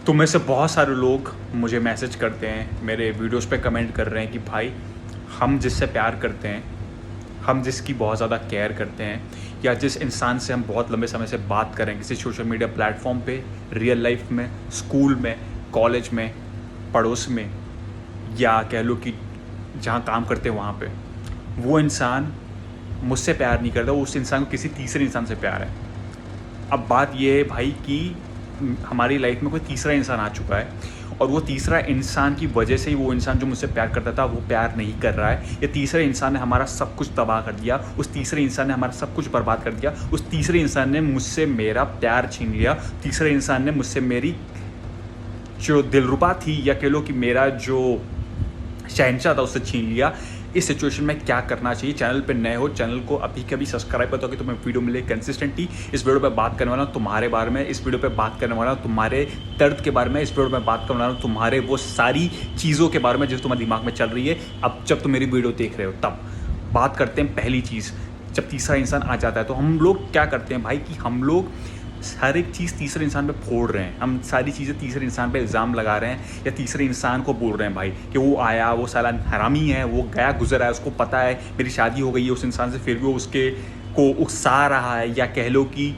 तो में से बहुत सारे लोग मुझे मैसेज करते हैं, मेरे वीडियोस पे कमेंट कर रहे हैं कि भाई हम जिससे प्यार करते हैं, हम जिसकी बहुत ज़्यादा केयर करते हैं, या जिस इंसान से हम बहुत लंबे समय से बात करें किसी सोशल मीडिया प्लेटफॉर्म पे, रियल लाइफ में, स्कूल में, कॉलेज में, पड़ोस में, या कह लो कि जहाँ काम करते हैं वहाँ पे, वो इंसान मुझसे प्यार नहीं करता, वो उस इंसान को किसी तीसरे इंसान से प्यार है। अब बात ये है भाई कि हमारी लाइफ में कोई तीसरा इंसान आ चुका है और वो तीसरा इंसान की वजह से ही वो इंसान जो मुझसे प्यार करता था वो प्यार नहीं कर रहा है। ये तीसरे इंसान ने हमारा सब कुछ तबाह कर दिया, उस तीसरे इंसान ने हमारा सब कुछ बर्बाद कर दिया, उस तीसरे इंसान ने मुझसे मेरा प्यार छीन लिया, तीसरे इंसान ने मुझसे मेरी जो दिलरुबा थी, या कह लो कि मेरा जो शहंशाह था उससे छीन लिया। इस सिचुएशन में क्या करना चाहिए? चैनल पे नए हो, चैनल को अभी कभी सब्सक्राइब कर दो कि तुम्हें वीडियो मिले कंसिस्टेंटली। इस वीडियो पे बात करने वाला हूँ तुम्हारे बारे में, इस वीडियो पे बात करने वाला हूँ तुम्हारे दर्द के बारे में, इस वीडियो में बात करने वाला हूँ तुम्हारे वो सारी चीज़ों के बारे में जो तुम्हारे दिमाग में चल रही है अब जब तुम मेरी वीडियो देख रहे हो। तब बात करते हैं पहली चीज़, जब तीसरा इंसान आ जाता है तो हम लोग क्या करते हैं भाई कि हम लोग हर एक चीज़ तीसरे इंसान पे फोड़ रहे हैं, हम सारी चीज़ें तीसरे इंसान पे इल्ज़ाम लगा रहे हैं, या तीसरे इंसान को बोल रहे हैं भाई कि वो आया, वो साला हरामी है, वो गया गुजरा है, उसको पता है मेरी शादी हो गई है उस इंसान से, फिर भी वो उसके को उकसा रहा है, या कह लो कि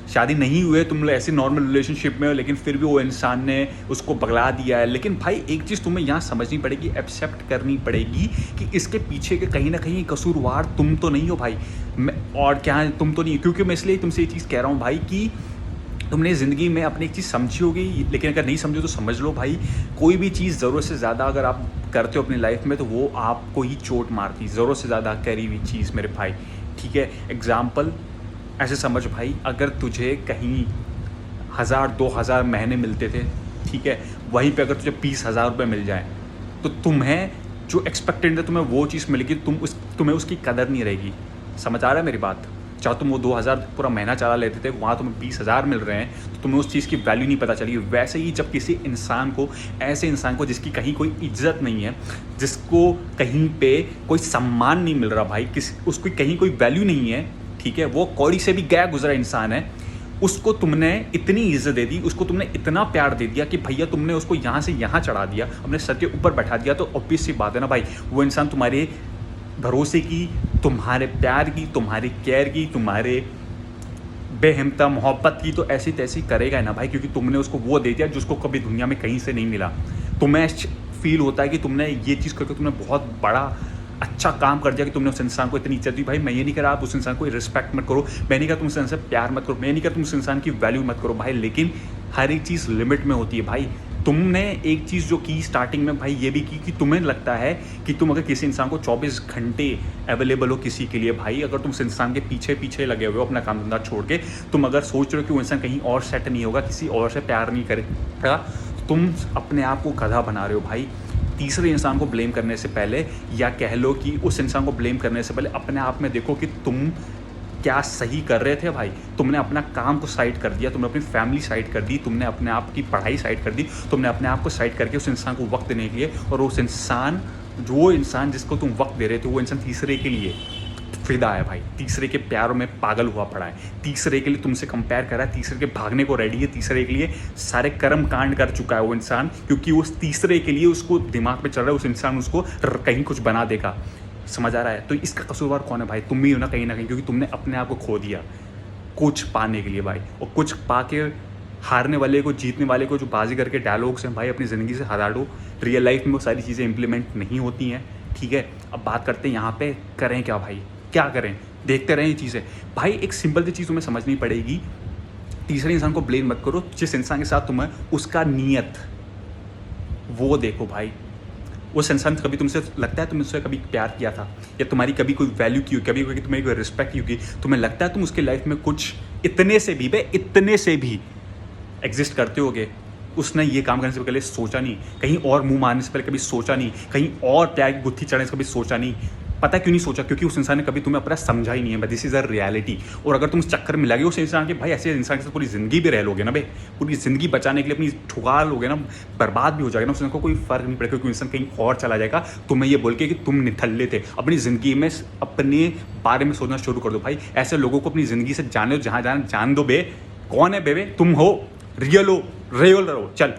शादी नहीं हुई है, तुम लोग ऐसे नॉर्मल रिलेशनशिप में हो, लेकिन फिर भी वो इंसान ने उसको पगला दिया है। लेकिन भाई एक चीज़ तुम्हें यहाँ समझनी पड़ेगी, एक्सेप्ट करनी पड़ेगी कि इसके पीछे के कहीं ना कहीं कसूरवार तुम तो नहीं हो भाई। और क्या तुम तो नहीं, क्योंकि मैं इसलिए तुमसे ये चीज़ कह रहा हूँ भाई कि तुमने ज़िंदगी में अपनी एक चीज़ समझी होगी, लेकिन अगर नहीं समझो तो समझ लो भाई, कोई भी चीज़ ज़रूरत से ज़्यादा अगर आप करते हो अपनी लाइफ में तो वो आपको ही चोट मारती, ज़रूरत से ज़्यादा करी हुई चीज़ मेरे भाई। ठीक है, एग्जाम्पल ऐसे समझ भाई, अगर तुझे कहीं 1000-2000 महीने मिलते थे, ठीक है, वहीं पे अगर तुझे 20,000 रुपये मिल जाए तो तुम्हें जो एक्सपेक्टेड है तुम्हें वो चीज़ मिलेगी, तुम्हें उसकी कदर नहीं रहेगी। समझ आ रहा है मेरी बात? चाहे तुम वो 2000 पूरा महीना चला लेते थे, वहाँ तुम्हें 20,000 मिल रहे हैं तो तुम्हें उस चीज़ की वैल्यू नहीं पता चली। वैसे ही जब किसी इंसान को, ऐसे इंसान को जिसकी कहीं कोई इज्जत नहीं है, जिसको कहीं पे कोई सम्मान नहीं मिल रहा भाई, उसकी कहीं कोई वैल्यू नहीं है, ठीक है, वो कौड़ी से भी गया गुजरा इंसान है, उसको तुमने इतनी इज्जत दे दी, उसको तुमने इतना प्यार दे दिया कि भैया तुमने उसको यहाँ से यहाँ चढ़ा दिया, अपने सर के ऊपर बैठा दिया, तो ऑब्वियस सी बात है ना भाई, वो इंसान तुम्हारे भरोसे की, तुम्हारे प्यार की, तुम्हारी केयर की, तुम्हारे बेहिम्मत मोहब्बत की तो ऐसी तैसी करेगा ना भाई, क्योंकि तुमने उसको वो दे दिया जिसको कभी दुनिया में कहीं से नहीं मिला। तुम्हें फील होता है कि तुमने ये चीज़ करके तुमने बहुत बड़ा अच्छा काम कर दिया कि तुमने उस इंसान को इतनी इज्जत दी। भाई मैं ये नहीं कह रहा आप उस इंसान को रिस्पेक्ट मत करो, मैं नहीं कहा तुम उस इंसान से प्यार मत करो, मैं नहीं कहा तुम उस इंसान की वैल्यू मत करो भाई, लेकिन हर एक चीज़ लिमिट में होती है भाई। तुमने एक चीज़ जो की स्टार्टिंग में भाई ये भी की कि तुम्हें लगता है कि तुम अगर किसी इंसान को 24 घंटे अवेलेबल हो किसी के लिए भाई, अगर तुम उस इंसान के पीछे पीछे लगे हुए हो अपना काम धंधा छोड़ के, तुम अगर सोच रहे हो कि वो इंसान कहीं और सेट नहीं होगा, किसी और से प्यार नहीं करेगा, तुम अपने आप को गधा बना रहे हो भाई। तीसरे इंसान को ब्लेम करने से पहले, या कह लो कि उस इंसान को ब्लेम करने से पहले अपने आप में देखो कि तुम क्या सही कर रहे थे भाई। तुमने अपना काम को साइड कर दिया, तुमने अपनी फैमिली साइड कर दी, तुमने अपने आप की पढ़ाई साइड कर दी, तुमने अपने आप को साइड करके उस इंसान को वक्त देने के लिए, और उस इंसान, जो इंसान जिसको तुम वक्त दे रहे थे, वो इंसान तीसरे के लिए फिदा है भाई, तीसरे के प्यारों में पागल हुआ पड़ा है, तीसरे के लिए तुमसे कंपेयर कर रहा है, तीसरे के भागने को रेडी है, तीसरे के लिए सारे कर्म कांड कर चुका है वो इंसान, क्योंकि उस तीसरे के लिए उसको दिमाग में चल रहा है उस इंसान उसको कहीं कुछ बना देगा। समझ आ रहा है? तो इसका कसूरवार कौन है भाई? तुम ही हो ना कहीं ना कहीं, क्योंकि तुमने अपने आप को खो दिया कुछ पाने के लिए भाई। और कुछ पा के हारने वाले को, जीतने वाले को जो बाजी करके डायलॉग्स हैं भाई अपनी ज़िंदगी से हटा दो। रियल लाइफ में वो सारी चीज़ें इंप्लीमेंट नहीं होती हैं, ठीक है। अब बात करते हैं यहाँ पे करें क्या भाई, क्या करें? देखते रहें ये चीज़ें भाई। एक सिंपल सी चीज़ तुम्हें समझनी पड़ेगी, तीसरे इंसान को ब्लेम मत करो, जिस इंसान के साथ तुम्हें उसका नीयत वो देखो भाई। उस इंसान कभी तुमसे लगता है तुमने उससे कभी प्यार किया था, या तुम्हारी कभी कोई वैल्यू की, कभी तुम्हें कोई रिस्पेक्ट की होगी, तुम्हें लगता है तुम उसके लाइफ में कुछ इतने से भी एग्जिस्ट करते होगे। उसने ये काम करने से पहले सोचा नहीं, कहीं और मुंह मारने से पहले कभी सोचा नहीं, कहीं और प्यार की गुत्थी चढ़ने से कभी सोचा नहीं। पता क्यों नहीं सोचा? क्योंकि उस इंसान ने कभी तुम्हें अपना समझा ही नहीं है। This is a reality. और अगर तुम उस चक्कर में लगे उस इंसान के, भाई ऐसे इंसान के साथ पूरी ज़िंदगी भी रह लोगे ना भाई, पूरी ज़िंदगी बचाने के लिए अपनी ठुका लोगे ना, बर्बाद भी हो जाएगा ना, उसको कोई फ़र्क नहीं पड़ेगा, क्योंकि इंसान कहीं और चला जाएगा तुम्हें ये बोल के कि तुम निठल्ले थे। अपनी ज़िंदगी में अपने बारे में सोचना शुरू कर दो भाई। ऐसे लोगों को अपनी ज़िंदगी से जाने दो, जहाँ जान दो बे। कौन है बे? तुम हो, रियल हो, रहो, चल।